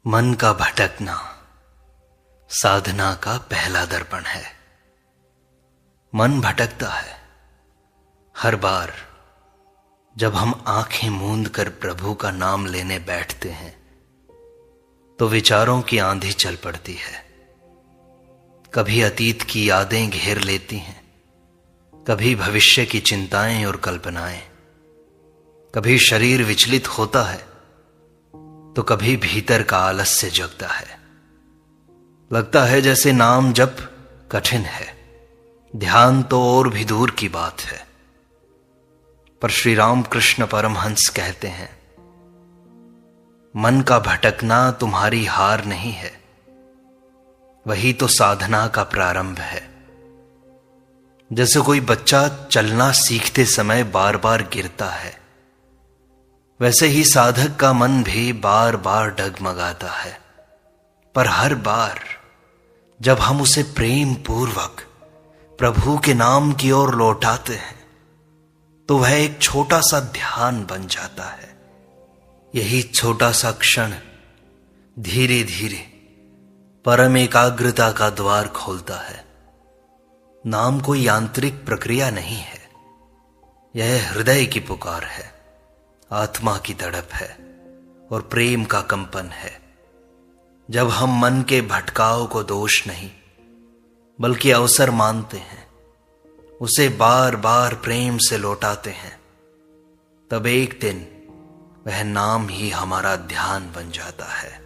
मन का भटकना साधना का पहला दर्पण है। मन भटकता है हर बार जब हम आंखें मूंद कर प्रभु का नाम लेने बैठते हैं तो विचारों की आंधी चल पड़ती है। कभी अतीत की यादें घेर लेती हैं, कभी भविष्य की चिंताएं और कल्पनाएं, कभी शरीर विचलित होता है तो कभी भीतर का आलस्य जगता है। लगता है जैसे नाम जप कठिन है, ध्यान तो और भी दूर की बात है। पर श्री राम कृष्ण परमहंस कहते हैं, मन का भटकना तुम्हारी हार नहीं है, वही तो साधना का प्रारंभ है। जैसे कोई बच्चा चलना सीखते समय बार बार गिरता है, वैसे ही साधक का मन भी बार बार डगमगाता है। पर हर बार जब हम उसे प्रेम पूर्वक प्रभु के नाम की ओर लौटाते हैं तो वह एक छोटा सा ध्यान बन जाता है। यही छोटा सा क्षण धीरे धीरे परम एकाग्रता का द्वार खोलता है। नाम कोई यांत्रिक प्रक्रिया नहीं है, यह हृदय की पुकार है, आत्मा की तड़प है और प्रेम का कंपन है। जब हम मन के भटकाव को दोष नहीं बल्कि अवसर मानते हैं, उसे बार बार प्रेम से लौटाते हैं, तब एक दिन वह नाम ही हमारा ध्यान बन जाता है।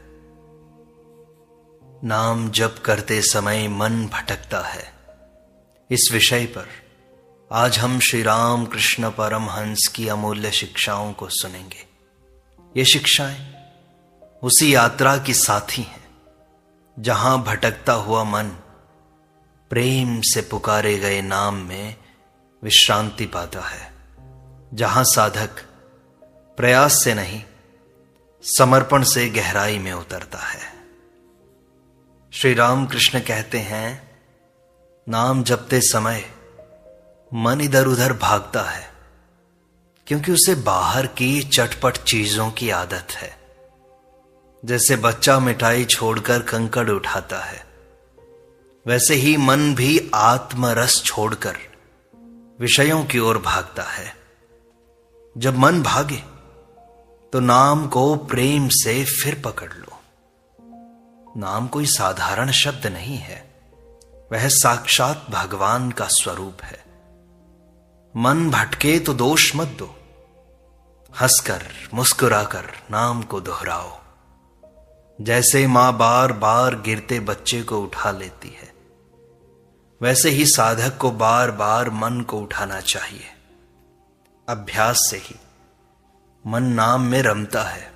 नाम जप करते समय मन भटकता है, इस विषय पर आज हम श्री राम कृष्ण परमहंस की अमूल्य शिक्षाओं को सुनेंगे। ये शिक्षाएं उसी यात्रा की साथी हैं जहां भटकता हुआ मन प्रेम से पुकारे गए नाम में विश्रांति पाता है, जहां साधक प्रयास से नहीं समर्पण से गहराई में उतरता है। श्री राम कृष्ण कहते हैं, नाम जपते समय मन इधर उधर भागता है क्योंकि उसे बाहर की चटपट चीजों की आदत है। जैसे बच्चा मिठाई छोड़कर कंकड़ उठाता है, वैसे ही मन भी आत्मरस छोड़कर विषयों की ओर भागता है। जब मन भागे तो नाम को प्रेम से फिर पकड़ लो। नाम कोई साधारण शब्द नहीं है, वह साक्षात भगवान का स्वरूप है। मन भटके तो दोष मत दो, हंसकर मुस्कुराकर नाम को दोहराओ। जैसे मां बार बार गिरते बच्चे को उठा लेती है, वैसे ही साधक को बार बार मन को उठाना चाहिए। अभ्यास से ही मन नाम में रमता है।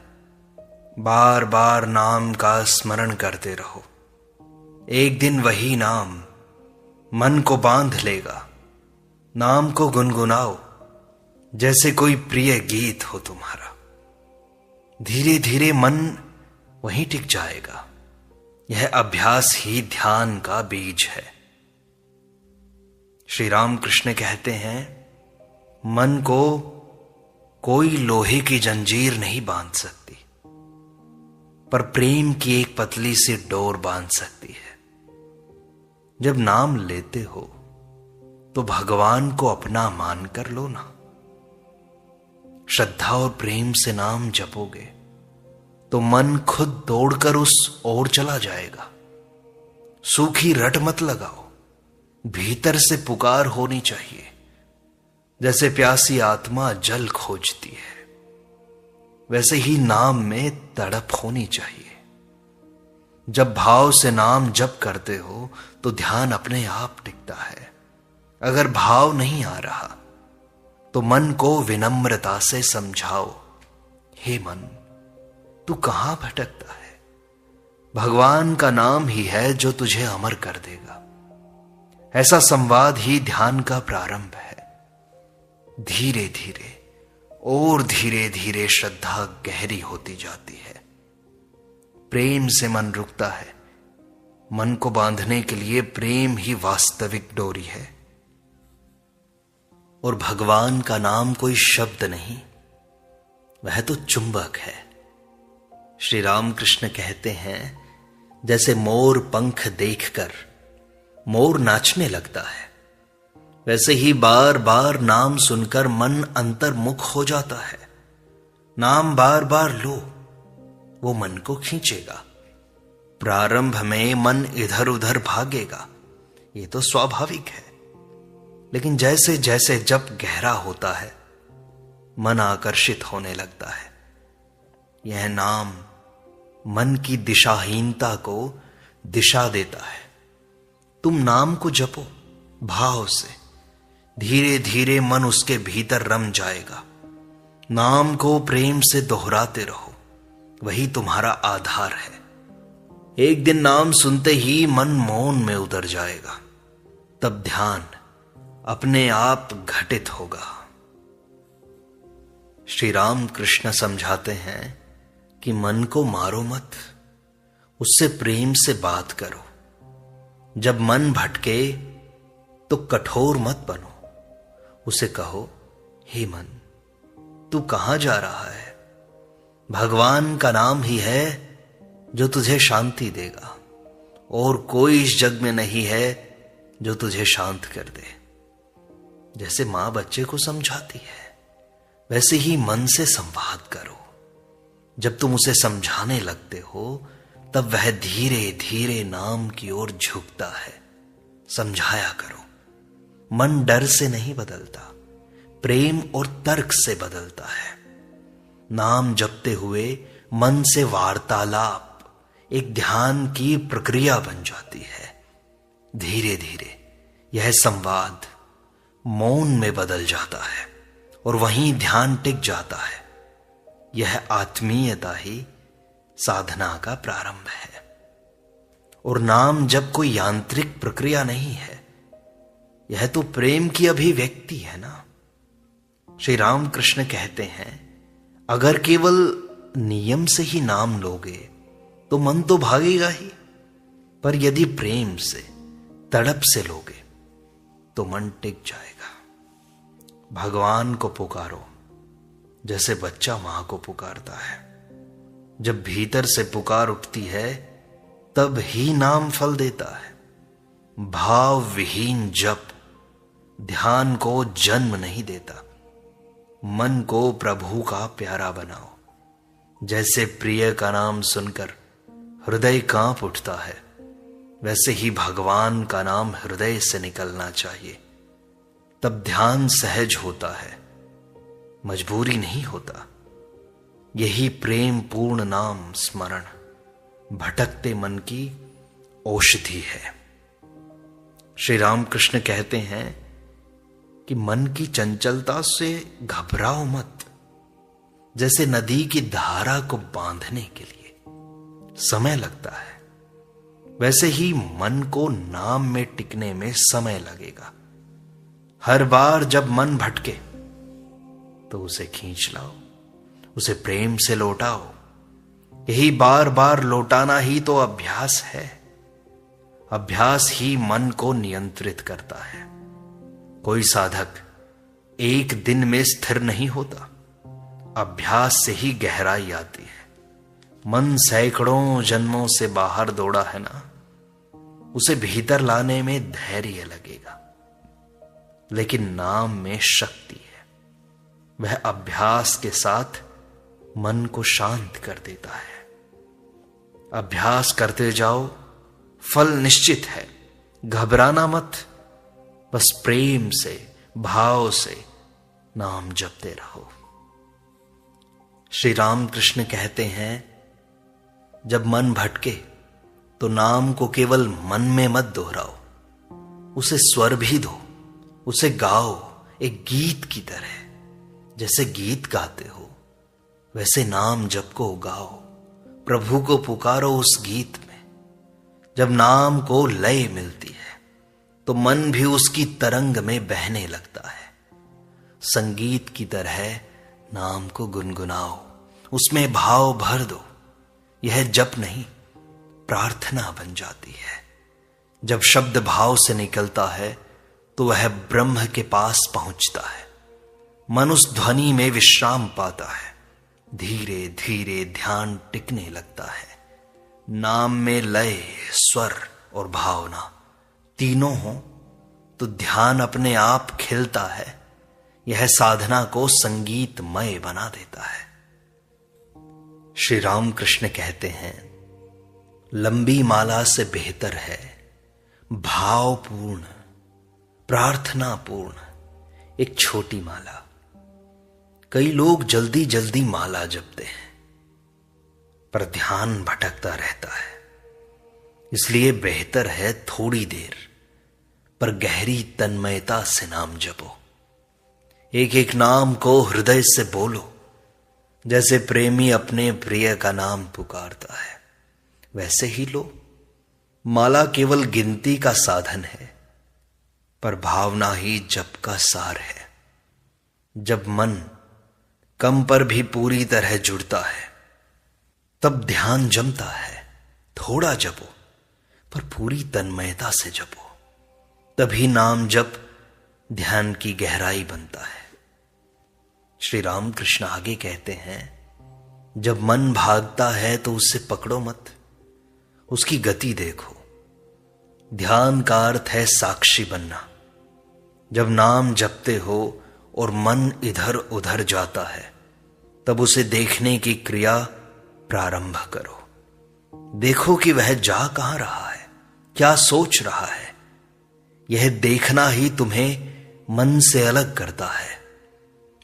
बार बार नाम का स्मरण करते रहो, एक दिन वही नाम मन को बांध लेगा। नाम को गुनगुनाओ जैसे कोई प्रिय गीत हो तुम्हारा। धीरे धीरे मन वहीं टिक जाएगा। यह अभ्यास ही ध्यान का बीज है। श्री राम कृष्ण कहते हैं, मन को कोई लोहे की जंजीर नहीं बांध सकती, पर प्रेम की एक पतली सी डोर बांध सकती है। जब नाम लेते हो तो भगवान को अपना मानकर लो ना। श्रद्धा और प्रेम से नाम जपोगे तो मन खुद दौड़कर उस ओर चला जाएगा। सूखी रट मत लगाओ, भीतर से पुकार होनी चाहिए, जैसे प्यासी आत्मा जल खोजती है, वैसे ही नाम में तड़प होनी चाहिए। जब भाव से नाम जप करते हो तो ध्यान अपने आप टिकता है। अगर भाव नहीं आ रहा तो मन को विनम्रता से समझाओ, हे मन, तू कहां भटकता है? भगवान का नाम ही है जो तुझे अमर कर देगा। ऐसा संवाद ही ध्यान का प्रारंभ है। धीरे धीरे और धीरे धीरे श्रद्धा गहरी होती जाती है। प्रेम से मन रुकता है। मन को बांधने के लिए प्रेम ही वास्तविक डोरी है। और भगवान का नाम कोई शब्द नहीं, वह तो चुंबक है। श्री राम कृष्ण कहते हैं, जैसे मोर पंख देखकर मोर नाचने लगता है, वैसे ही बार बार नाम सुनकर मन अंतर्मुख हो जाता है। नाम बार बार लो, वो मन को खींचेगा। प्रारंभ में मन इधर उधर भागेगा, ये तो स्वाभाविक है। लेकिन जैसे जैसे जप गहरा होता है, मन आकर्षित होने लगता है। यह नाम मन की दिशाहीनता को दिशा देता है। तुम नाम को जपो भाव से, धीरे धीरे मन उसके भीतर रम जाएगा। नाम को प्रेम से दोहराते रहो, वही तुम्हारा आधार है। एक दिन नाम सुनते ही मन मौन में उतर जाएगा, तब ध्यान अपने आप घटित होगा। श्री राम कृष्ण समझाते हैं कि मन को मारो मत, उससे प्रेम से बात करो। जब मन भटके तो कठोर मत बनो, उसे कहो, हे मन, तू कहां जा रहा है? भगवान का नाम ही है जो तुझे शांति देगा, और कोई इस जग में नहीं है जो तुझे शांत कर दे। जैसे मां बच्चे को समझाती है, वैसे ही मन से संवाद करो। जब तुम उसे समझाने लगते हो, तब वह धीरे धीरे नाम की ओर झुकता है। समझाया करो। मन डर से नहीं बदलता, प्रेम और तर्क से बदलता है। नाम जपते हुए मन से वार्तालाप एक ध्यान की प्रक्रिया बन जाती है। धीरे धीरे यह संवाद मौन में बदल जाता है और वहीं ध्यान टिक जाता है। यह आत्मीयता ही साधना का प्रारंभ है। और नाम जब कोई यांत्रिक प्रक्रिया नहीं है, यह तो प्रेम की अभिव्यक्ति है ना। श्री राम कृष्ण कहते हैं, अगर केवल नियम से ही नाम लोगे तो मन तो भागेगा ही, पर यदि प्रेम से, तड़प से लोगे तो मन टिक जाएगा। भगवान को पुकारो जैसे बच्चा मां को पुकारता है। जब भीतर से पुकार उठती है, तब ही नाम फल देता है। भाव विहीन जप ध्यान को जन्म नहीं देता। मन को प्रभु का प्यारा बनाओ। जैसे प्रिय का नाम सुनकर हृदय कांप उठता है, वैसे ही भगवान का नाम हृदय से निकलना चाहिए। तब ध्यान सहज होता है, मजबूरी नहीं होता। यही प्रेम पूर्ण नाम स्मरण भटकते मन की औषधि है। श्री राम कृष्ण कहते हैं कि मन की चंचलता से घबराओ मत। जैसे नदी की धारा को बांधने के लिए समय लगता है, वैसे ही मन को नाम में टिकने में समय लगेगा। हर बार जब मन भटके तो उसे खींच लाओ, उसे प्रेम से लौटाओ। यही बार बार लौटाना ही तो अभ्यास है। अभ्यास ही मन को नियंत्रित करता है। कोई साधक एक दिन में स्थिर नहीं होता, अभ्यास से ही गहराई आती है। मन सैकड़ों जन्मों से बाहर दौड़ा है ना, उसे भीतर लाने में धैर्य लगेगा। लेकिन नाम में शक्ति है। वह अभ्यास के साथ मन को शांत कर देता है। अभ्यास करते जाओ, फल निश्चित है। घबराना मत, बस प्रेम से, भाव से नाम जपते रहो। श्री राम कृष्ण कहते हैं, जब मन भटके तो नाम को केवल मन में मत दोहराओ, उसे स्वर भी दो, उसे गाओ एक गीत की तरह। जैसे गीत गाते हो वैसे नाम जप को गाओ, प्रभु को पुकारो उस गीत में। जब नाम को लय मिलती है तो मन भी उसकी तरंग में बहने लगता है। संगीत की तरह नाम को गुनगुनाओ, उसमें भाव भर दो। यह जप नहीं, प्रार्थना बन जाती है। जब शब्द भाव से निकलता है तो वह ब्रह्म के पास पहुंचता है। मन उस ध्वनि में विश्राम पाता है। धीरे धीरे ध्यान टिकने लगता है। नाम में लय, स्वर और भावना तीनों हो तो ध्यान अपने आप खिलता है। यह साधना को संगीतमय बना देता है। श्री राम कृष्ण कहते हैं, लंबी माला से बेहतर है भावपूर्ण, प्रार्थनापूर्ण एक छोटी माला। कई लोग जल्दी जल्दी माला जपते हैं, पर ध्यान भटकता रहता है। इसलिए बेहतर है थोड़ी देर पर गहरी तन्मयता से नाम जपो। एक एक नाम को हृदय से बोलो, जैसे प्रेमी अपने प्रिय का नाम पुकारता है। वैसे ही लो। माला केवल गिनती का साधन है, पर भावना ही जप का सार है। जब मन कम पर भी पूरी तरह जुड़ता है, तब ध्यान जमता है। थोड़ा जपो, पर पूरी तन्मयता से जपो, तभी नाम जप ध्यान की गहराई बनता है। श्री राम कृष्ण आगे कहते हैं, जब मन भागता है तो उससे पकड़ो मत, उसकी गति देखो। ध्यान का अर्थ है साक्षी बनना। जब नाम जपते हो और मन इधर उधर जाता है, तब उसे देखने की क्रिया प्रारंभ करो। देखो कि वह जा कहां रहा है, क्या सोच रहा है। यह देखना ही तुम्हें मन से अलग करता है।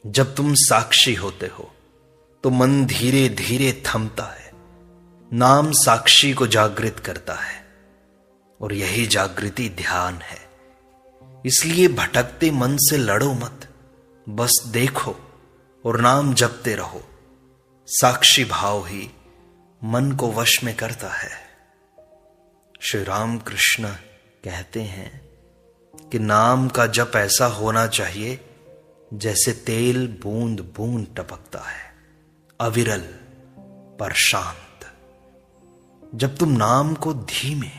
जब तुम साक्षी होते हो तो मन धीरे धीरे थमता है। नाम साक्षी को जागृत करता है, और यही जागृति ध्यान है। इसलिए भटकते मन से लड़ो मत, बस देखो और नाम जपते रहो। साक्षी भाव ही मन को वश में करता है। श्री राम कृष्ण कहते हैं कि नाम का जप ऐसा होना चाहिए जैसे तेल बूंद बूंद टपकता है, अविरल पर शांत। जब तुम नाम को धीमे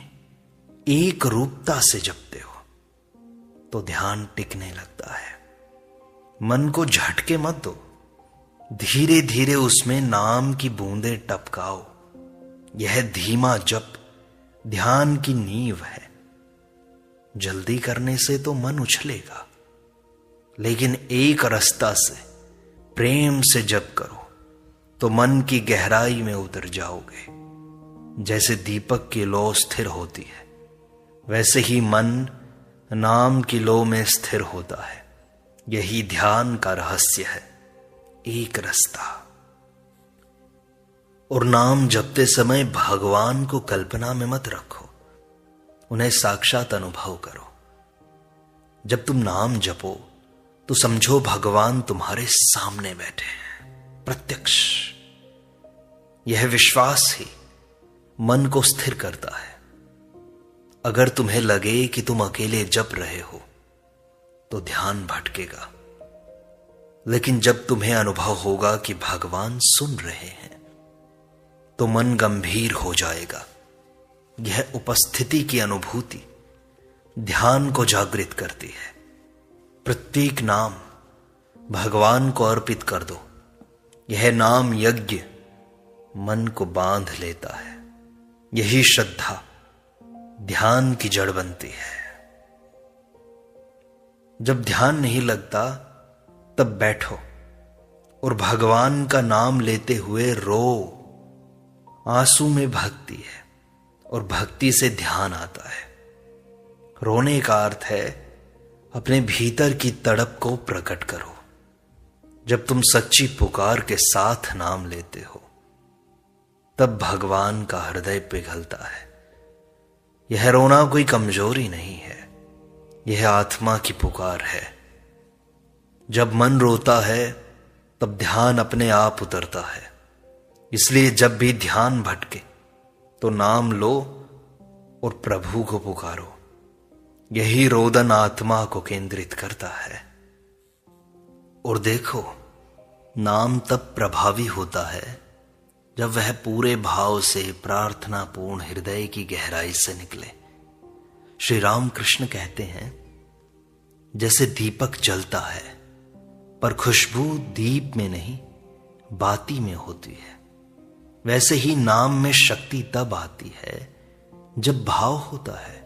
एक रूपता से जपते हो तो ध्यान टिकने लगता है। मन को झटके मत दो, धीरे धीरे उसमें नाम की बूंदें टपकाओ। यह धीमा जप ध्यान की नींव है। जल्दी करने से तो मन उछलेगा, लेकिन एक रास्ता से प्रेम से जप करो तो मन की गहराई में उतर जाओगे। जैसे दीपक की लौ स्थिर होती है, वैसे ही मन नाम की लौ में स्थिर होता है। यही ध्यान का रहस्य है, एक रास्ता। और नाम जपते समय भगवान को कल्पना में मत रखो, उन्हें साक्षात अनुभव करो। जब तुम नाम जपो तो समझो भगवान तुम्हारे सामने बैठे हैं, प्रत्यक्ष। यह विश्वास ही मन को स्थिर करता है। अगर तुम्हें लगे कि तुम अकेले जप रहे हो तो ध्यान भटकेगा, लेकिन जब तुम्हें अनुभव होगा कि भगवान सुन रहे हैं तो मन गंभीर हो जाएगा। यह उपस्थिति की अनुभूति ध्यान को जागृत करती है। प्रत्येक नाम भगवान को अर्पित कर दो। यह नाम यज्ञ मन को बांध लेता है। यही श्रद्धा ध्यान की जड़ बनती है। जब ध्यान नहीं लगता तब बैठो और भगवान का नाम लेते हुए रो। आंसू में भक्ति है और भक्ति से ध्यान आता है। रोने का अर्थ है अपने भीतर की तड़प को प्रकट करो। जब तुम सच्ची पुकार के साथ नाम लेते हो तब भगवान का हृदय पिघलता है। यह रोना कोई कमजोरी नहीं है, यह आत्मा की पुकार है। जब मन रोता है तब ध्यान अपने आप उतरता है। इसलिए जब भी ध्यान भटके तो नाम लो और प्रभु को पुकारो। यही रोदन आत्मा को केंद्रित करता है। और देखो, नाम तब प्रभावी होता है जब वह पूरे भाव से प्रार्थनापूर्ण हृदय की गहराई से निकले। श्री राम कृष्ण कहते हैं, जैसे दीपक जलता है पर खुशबू दीप में नहीं बाती में होती है, वैसे ही नाम में शक्ति तब आती है जब भाव होता है।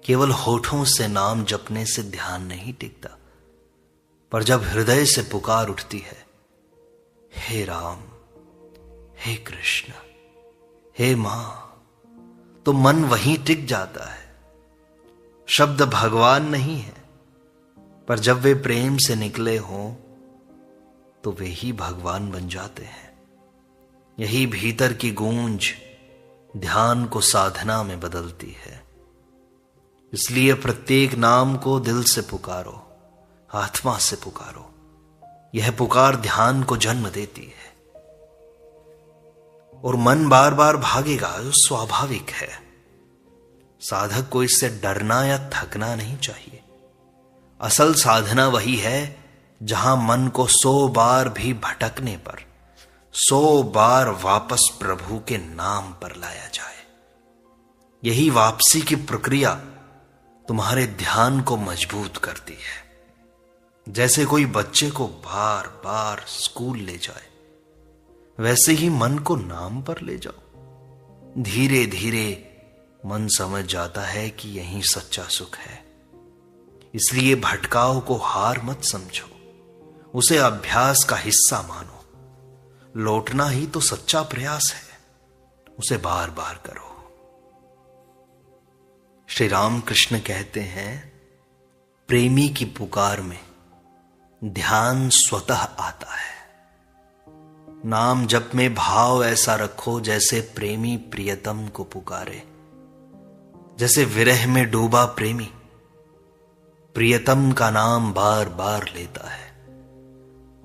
केवल होठों से नाम जपने से ध्यान नहीं टिकता, पर जब हृदय से पुकार उठती है, हे राम, हे कृष्ण, हे मां, तो मन वहीं टिक जाता है। शब्द भगवान नहीं है, पर जब वे प्रेम से निकले हों तो वे ही भगवान बन जाते हैं। यही भीतर की गूंज ध्यान को साधना में बदलती है। इसलिए प्रत्येक नाम को दिल से पुकारो, आत्मा से पुकारो। यह पुकार ध्यान को जन्म देती है। और मन बार बार भागेगा, जो स्वाभाविक है। साधक को इससे डरना या थकना नहीं चाहिए। असल साधना वही है जहां मन को 100 बार भी भटकने पर 100 बार वापस प्रभु के नाम पर लाया जाए। यही वापसी की प्रक्रिया तुम्हारे ध्यान को मजबूत करती है। जैसे कोई बच्चे को बार बार स्कूल ले जाए, वैसे ही मन को नाम पर ले जाओ। धीरे धीरे मन समझ जाता है कि यही सच्चा सुख है। इसलिए भटकाव को हार मत समझो, उसे अभ्यास का हिस्सा मानो। लौटना ही तो सच्चा प्रयास है, उसे बार बार करो। श्री राम कृष्ण कहते हैं, प्रेमी की पुकार में ध्यान स्वतः आता है। नाम जप में भाव ऐसा रखो जैसे प्रेमी प्रियतम को पुकारे। जैसे विरह में डूबा प्रेमी प्रियतम का नाम बार बार लेता है,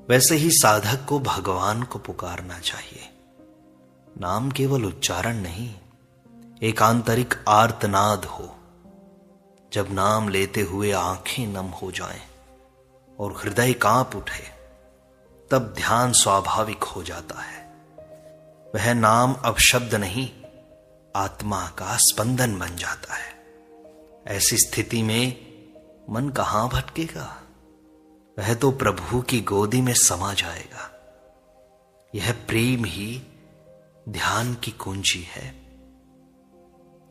वैसे ही साधक को भगवान को पुकारना चाहिए। नाम केवल उच्चारण नहीं, एक आंतरिक आर्तनाद हो। जब नाम लेते हुए आंखें नम हो जाएं और हृदय कांप उठे, तब ध्यान स्वाभाविक हो जाता है। वह नाम अब शब्द नहीं, आत्मा का स्पंदन बन जाता है। ऐसी स्थिति में मन कहां भटकेगा? वह तो प्रभु की गोदी में समा जाएगा। यह प्रेम ही ध्यान की कुंजी है।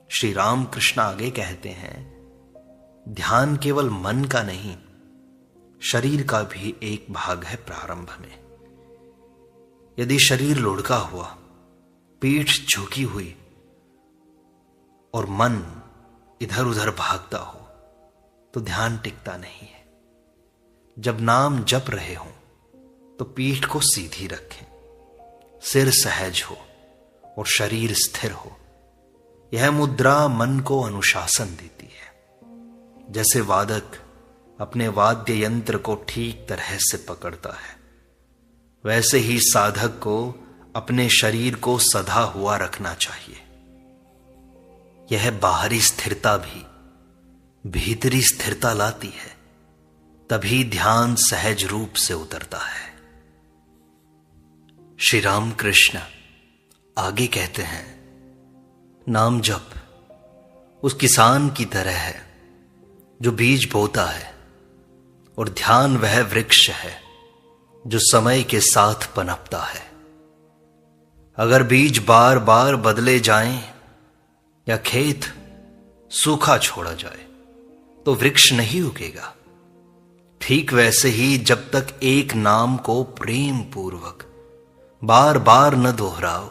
श्री राम कृष्ण आगे कहते हैं, ध्यान केवल मन का नहीं, शरीर का भी एक भाग है। प्रारंभ में यदि शरीर लुढ़का हुआ, पीठ झुकी हुई और मन इधर उधर भागता हो, तो ध्यान टिकता नहीं है। जब नाम जप रहे हो तो पीठ को सीधी रखें, सिर सहज हो और शरीर स्थिर हो। यह मुद्रा मन को अनुशासन देती है। जैसे वादक अपने वाद्य यंत्र को ठीक तरह से पकड़ता है, वैसे ही साधक को अपने शरीर को सधा हुआ रखना चाहिए। यह बाहरी स्थिरता भी भीतरी स्थिरता लाती है, तभी ध्यान सहज रूप से उतरता है। श्री राम कृष्ण आगे कहते हैं, नाम जप उस किसान की तरह है जो बीज बोता है, और ध्यान वह वृक्ष है जो समय के साथ पनपता है। अगर बीज बार बार बदले जाएं या खेत सूखा छोड़ा जाए तो वृक्ष नहीं उगेगा। ठीक वैसे ही जब तक एक नाम को प्रेम पूर्वक बार बार न दोहराओ,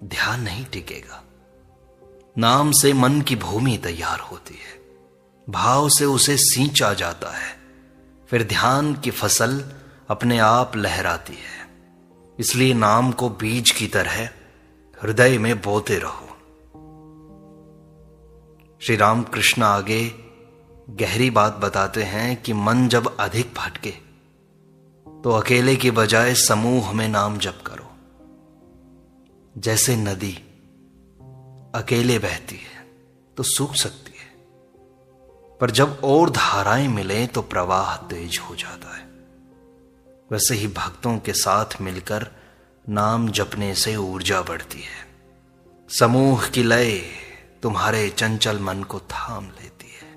ध्यान नहीं टिकेगा। नाम से मन की भूमि तैयार होती है, भाव से उसे सींचा जाता है, फिर ध्यान की फसल अपने आप लहराती है। इसलिए नाम को बीज की तरह हृदय में बोते रहो। श्री राम कृष्ण आगे गहरी बात बताते हैं कि मन जब अधिक भटके तो अकेले की बजाय समूह में नाम जप करो। जैसे नदी अकेले बहती है तो सूख सकती है, पर जब और धाराएं मिलें तो प्रवाह तेज हो जाता है। वैसे ही भक्तों के साथ मिलकर नाम जपने से ऊर्जा बढ़ती है। समूह की लय तुम्हारे चंचल मन को थाम लेती है।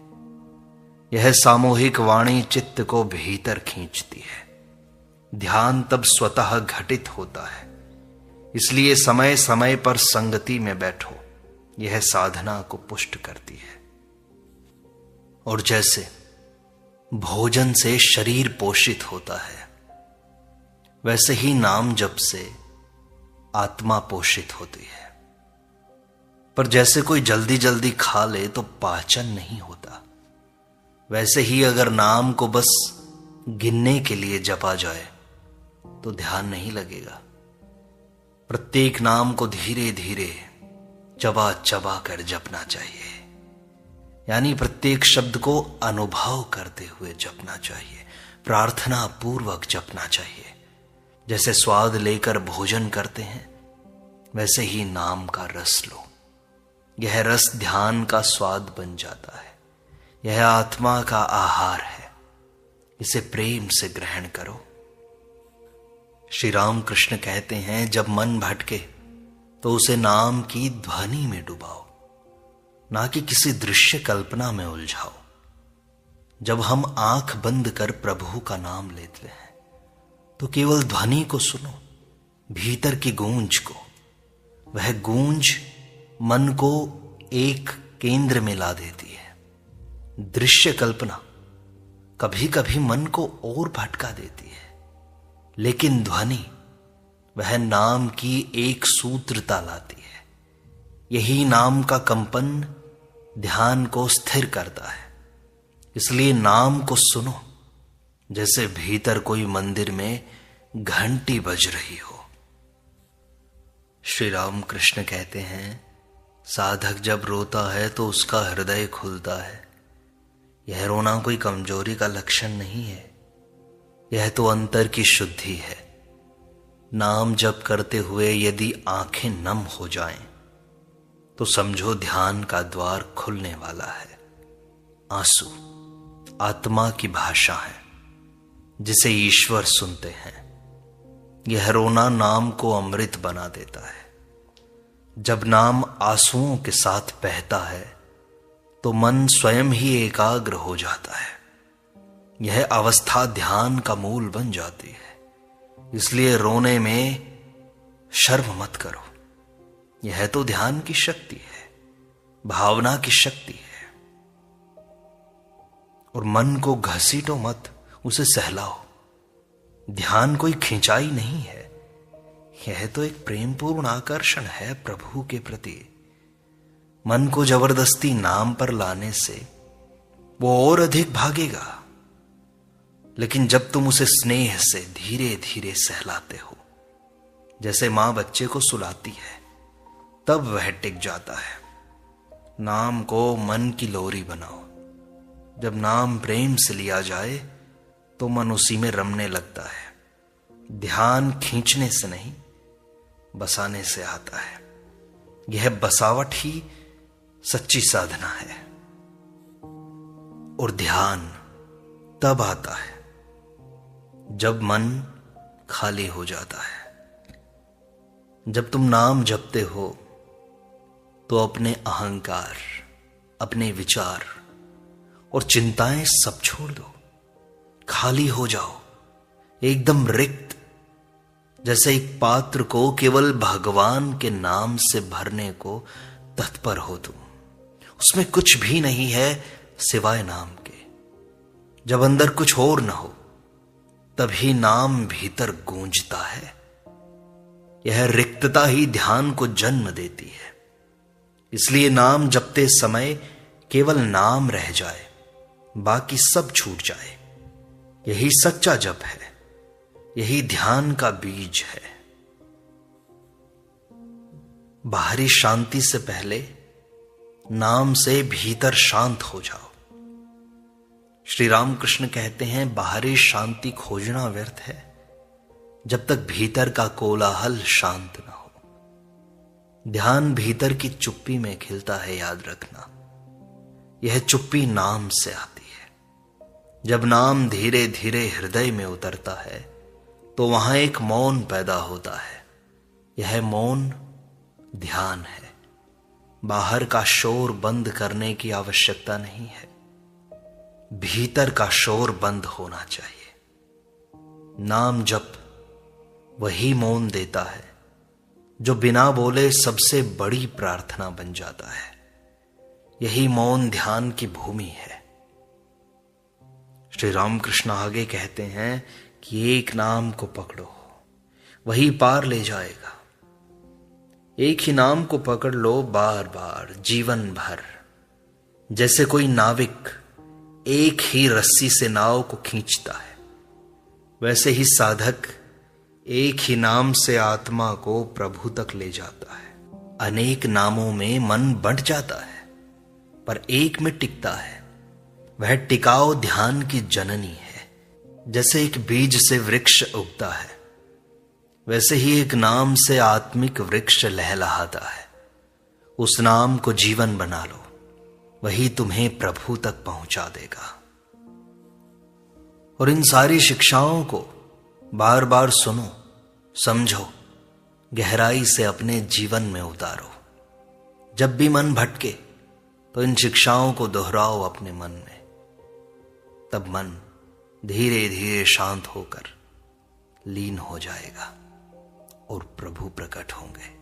यह सामूहिक वाणी चित्त को भीतर खींचती है। ध्यान तब स्वतः घटित होता है। इसलिए समय समय पर संगति में बैठो, यह साधना को पुष्ट करती है। और जैसे भोजन से शरीर पोषित होता है, वैसे ही नाम जप से आत्मा पोषित होती है। पर जैसे कोई जल्दी जल्दी खा ले तो पाचन नहीं होता, वैसे ही अगर नाम को बस गिनने के लिए जपा जाए तो ध्यान नहीं लगेगा। प्रत्येक नाम को धीरे धीरे चबा चबा कर जपना चाहिए, यानी प्रत्येक शब्द को अनुभव करते हुए जपना चाहिए, प्रार्थना पूर्वक जपना चाहिए। जैसे स्वाद लेकर भोजन करते हैं, वैसे ही नाम का रस लो। यह रस ध्यान का स्वाद बन जाता है। यह आत्मा का आहार है, इसे प्रेम से ग्रहण करो। श्री राम कृष्ण कहते हैं, जब मन भटके तो उसे नाम की ध्वनि में डुबाओ, ना कि किसी दृश्य कल्पना में उलझाओ। जब हम आंख बंद कर प्रभु का नाम लेते हैं तो केवल ध्वनि को सुनो, भीतर की गूंज को। वह गूंज मन को एक केंद्र में ला देती है। दृश्य कल्पना कभी कभी मन को और भटका देती है, लेकिन ध्वनि वह नाम की एक सूत्रता लाती है। यही नाम का कंपन ध्यान को स्थिर करता है। इसलिए नाम को सुनो जैसे भीतर कोई मंदिर में घंटी बज रही हो। श्री राम कृष्ण कहते हैं, साधक जब रोता है तो उसका हृदय खुलता है। यह रोना कोई कमजोरी का लक्षण नहीं है, यह तो अंतर की शुद्धि है। नाम जप करते हुए यदि आंखें नम हो जाएं, तो समझो ध्यान का द्वार खुलने वाला है। आंसू आत्मा की भाषा है, जिसे ईश्वर सुनते हैं। यह रोना नाम को अमृत बना देता है। जब नाम आंसुओं के साथ बहता है तो मन स्वयं ही एकाग्र हो जाता है। यह अवस्था ध्यान का मूल बन जाती है। इसलिए रोने में शर्म मत करो। यह तो ध्यान की शक्ति है, भावना की शक्ति है। और मन को घसीटो मत, उसे सहलाओ। ध्यान कोई खिंचाई नहीं है, यह तो एक प्रेमपूर्ण आकर्षण है प्रभु के प्रति। मन को जबरदस्ती नाम पर लाने से वो और अधिक भागेगा, लेकिन जब तुम उसे स्नेह से धीरे धीरे सहलाते हो, जैसे मां बच्चे को सुलाती है, तब वह टिक जाता है। नाम को मन की लोरी बनाओ। जब नाम प्रेम से लिया जाए तो मन उसी में रमने लगता है। ध्यान खींचने से नहीं, बसाने से आता है। यह बसावट ही सच्ची साधना है। और ध्यान तब आता है जब मन खाली हो जाता है। जब तुम नाम जपते हो तो अपने अहंकार, अपने विचार और चिंताएं सब छोड़ दो। खाली हो जाओ, एकदम रिक्त, जैसे एक पात्र को केवल भगवान के नाम से भरने को तत्पर हो तुम। उसमें कुछ भी नहीं है सिवाय नाम के। जब अंदर कुछ और न हो, तभी नाम भीतर गूंजता है। यह रिक्तता ही ध्यान को जन्म देती है। इसलिए नाम जपते समय केवल नाम रह जाए, बाकी सब छूट जाए। यही सच्चा जप है, यही ध्यान का बीज है। बाहरी शांति से पहले नाम से भीतर शांत हो जाओ। श्री रामकृष्ण कहते हैं, बाहरी शांति खोजना व्यर्थ है जब तक भीतर का कोलाहल शांत न हो। ध्यान भीतर की चुप्पी में खिलता है, याद रखना। यह चुप्पी नाम से आती है। जब नाम धीरे धीरे हृदय में उतरता है तो वहां एक मौन पैदा होता है। यह मौन ध्यान है। बाहर का शोर बंद करने की आवश्यकता नहीं है, भीतर का शोर बंद होना चाहिए। नाम जप वही मौन देता है जो बिना बोले सबसे बड़ी प्रार्थना बन जाता है। यही मौन ध्यान की भूमि है। श्री रामकृष्ण आगे कहते हैं कि एक नाम को पकड़ो, वही पार ले जाएगा। एक ही नाम को पकड़ लो बार बार जीवन भर। जैसे कोई नाविक एक ही रस्सी से नाव को खींचता है, वैसे ही साधक एक ही नाम से आत्मा को प्रभु तक ले जाता है। अनेक नामों में मन बंट जाता है, पर एक में टिकता है। वह टिकाऊ ध्यान की जननी है। जैसे एक बीज से वृक्ष उगता है, वैसे ही एक नाम से आत्मिक वृक्ष लहलहाता है। उस नाम को जीवन बना लो, वही तुम्हें प्रभु तक पहुंचा देगा। और इन सारी शिक्षाओं को बार बार सुनो, समझो, गहराई से अपने जीवन में उतारो। जब भी मन भटके तो इन शिक्षाओं को दोहराओ अपने मन में। तब मन धीरे धीरे शांत होकर लीन हो जाएगा और प्रभु प्रकट होंगे।